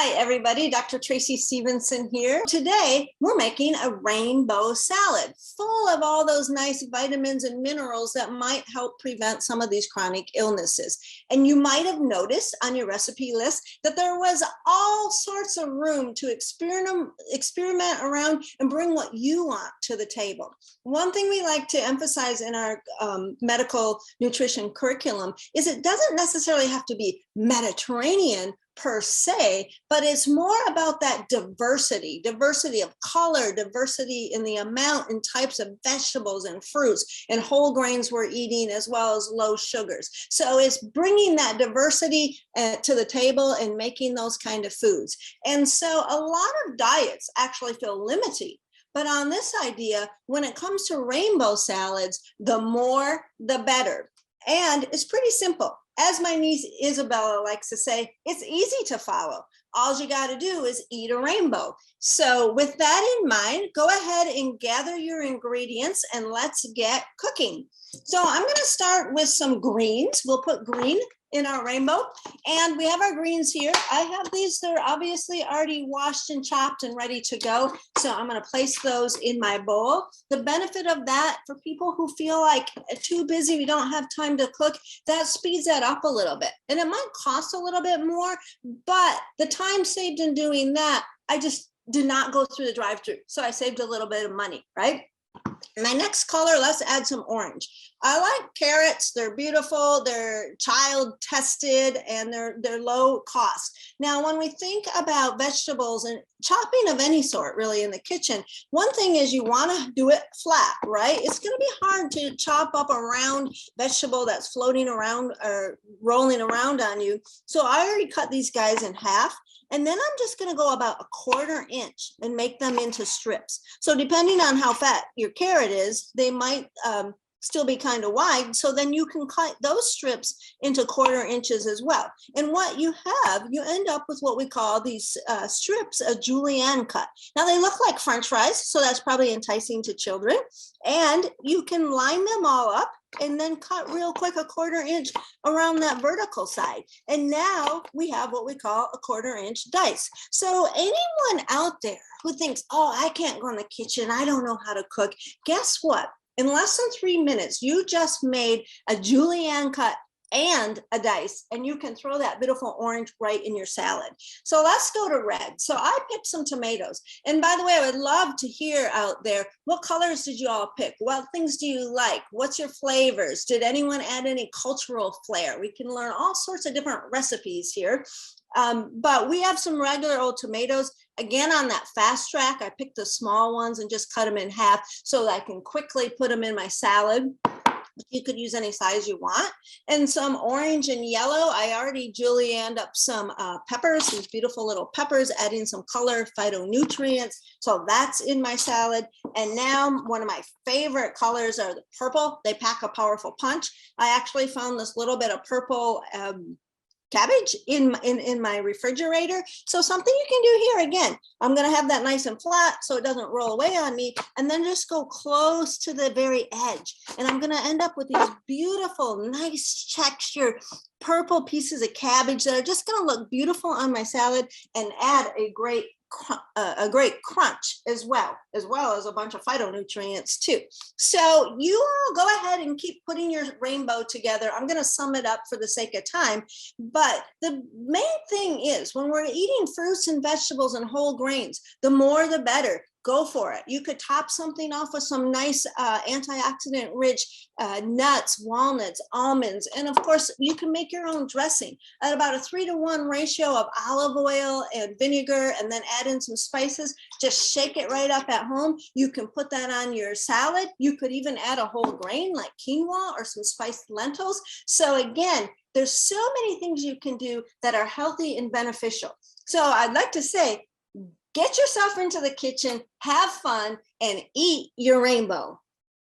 Hi, everybody. Dr. Traci Stevenson here. Today, we're making a rainbow salad full of all those nice vitamins and minerals that might help prevent some of these chronic illnesses. And you might have noticed on your recipe list that there was all sorts of room to experiment around and bring what you want to the table. One thing we like to emphasize in our medical nutrition curriculum is it doesn't necessarily have to be Mediterranean per se, but it's more about that diversity of color, diversity in the amount and types of vegetables and fruits and whole grains we're eating, as well as low sugars. So it's bringing that diversity to the table and making those kind of foods. And so a lot of diets actually feel limiting. But on this idea, when it comes to rainbow salads, the more, the better. And it's pretty simple. As my niece Isabella likes to say, it's easy to follow. All you got to do is eat a rainbow. So with that in mind, go ahead and gather your ingredients and let's get cooking. So I'm going to start with some greens. We'll put green in our rainbow, and we have our greens here. I have these, they're obviously already washed and chopped and ready to go. So I'm going to place those in my bowl. The benefit of that for people who feel like too busy, we don't have time to cook, that speeds that up a little bit. And it might cost a little bit more, but the time saved in doing that, I just did not go through the drive-through. So I saved a little bit of money, right? My next color, let's add some orange. I like carrots. They're beautiful, they're child tested, and they're low cost. Now, when we think about vegetables and chopping of any sort really in the kitchen, one thing is you want to do it flat, right? It's going to be hard to chop up a round vegetable that's floating around or rolling around on you. So I already cut these guys in half. And then I'm just going to go about 1/4 inch and make them into strips. So depending on how fat your carrot is, they might still be kind of wide. So then you can cut those strips into 1/4 inches as well. And what you have, you end up with what we call these strips, a Julienne cut. Now they look like French fries, so that's probably enticing to children. And you can line them all up and then cut real quick 1/4 inch around that vertical side. And now we have what we call 1/4 inch dice. So anyone out there who thinks, oh, I can't go in the kitchen, I don't know how to cook, guess what? In less than 3 minutes, you just made a Julienne cut and a dice, and you can throw that beautiful orange right in your salad. So let's go to red. So I picked some tomatoes. And by the way, I would love to hear out there, what colors did you all pick? What things do you like? What's your flavors? Did anyone add any cultural flair? We can learn all sorts of different recipes here. But we have some regular old tomatoes. Again, on that fast track, I picked the small ones and just cut them in half so that I can quickly put them in my salad. You could use any size you want. And some orange and yellow. I already julienned up some peppers, these beautiful little peppers, adding some color, phytonutrients. So that's in my salad. And now one of my favorite colors are the purple. They pack a powerful punch. I actually found this little bit of purple cabbage in my refrigerator. So something you can do here, again, I'm going to have that nice and flat so it doesn't roll away on me, and then just go close to the very edge. And I'm going to end up with these beautiful, nice texture, purple pieces of cabbage that are just going to look beautiful on my salad and add a great crunch as well as a bunch of phytonutrients too. So you all go ahead and keep putting your rainbow together. I'm going to sum it up for the sake of time, but the main thing is when we're eating fruits and vegetables and whole grains, the more the better. Go for it. You could top something off with some nice antioxidant rich nuts, walnuts, almonds, and of course you can make your own dressing at about a 3-to-1 ratio of olive oil and vinegar, and then add in some spices. Just shake it right up at home. You can put that on your salad. You could even add a whole grain like quinoa or some spiced lentils. So again, there's so many things you can do that are healthy and beneficial. So I'd like to say, get yourself into the kitchen, have fun, and eat your rainbow.